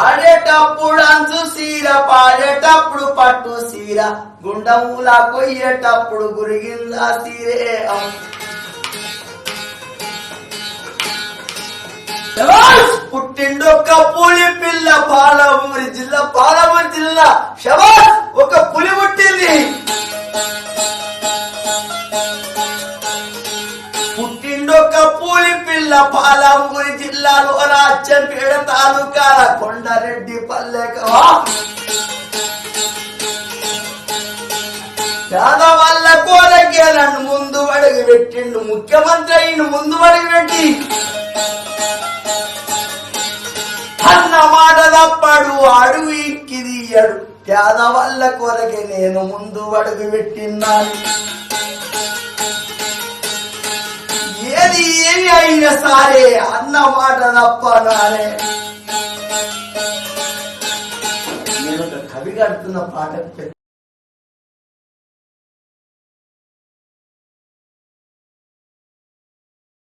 ఆడేటప్పుడు అంచు సీర, పాడేటప్పుడు పట్టు సీర, గుండముల కొయ్యేటప్పుడు గురిగింజ సీరే. పుట్టిండొక్క పులి పిల్ల, పాలమూరి జిల్లా శబాస్, ఒక పులి పుట్టింది. పుట్టిండొక్క పులి పిల్ల, పాలమూరి జిల్లాలో రాజ్యంపేట తాలూకాల కొండారెడ్డి పల్లెక పేదవాళ్ళ కోరకే నన్ను ముందు అడుగు పెట్టిండు. ముఖ్యమంత్రి అయిన ముందు అడుగు పెట్టి అన్న మాట తప్పడు, అడుగు ఇక్కిదియ్యడు. పేదవాళ్ళ కొరకే నేను ముందు అడుగు పెట్టిన్నాను. ఏది ఏమి అయినా సరే అన్న మాట తప్పనానే. నేను ఒక కవి కడుతున్న పాట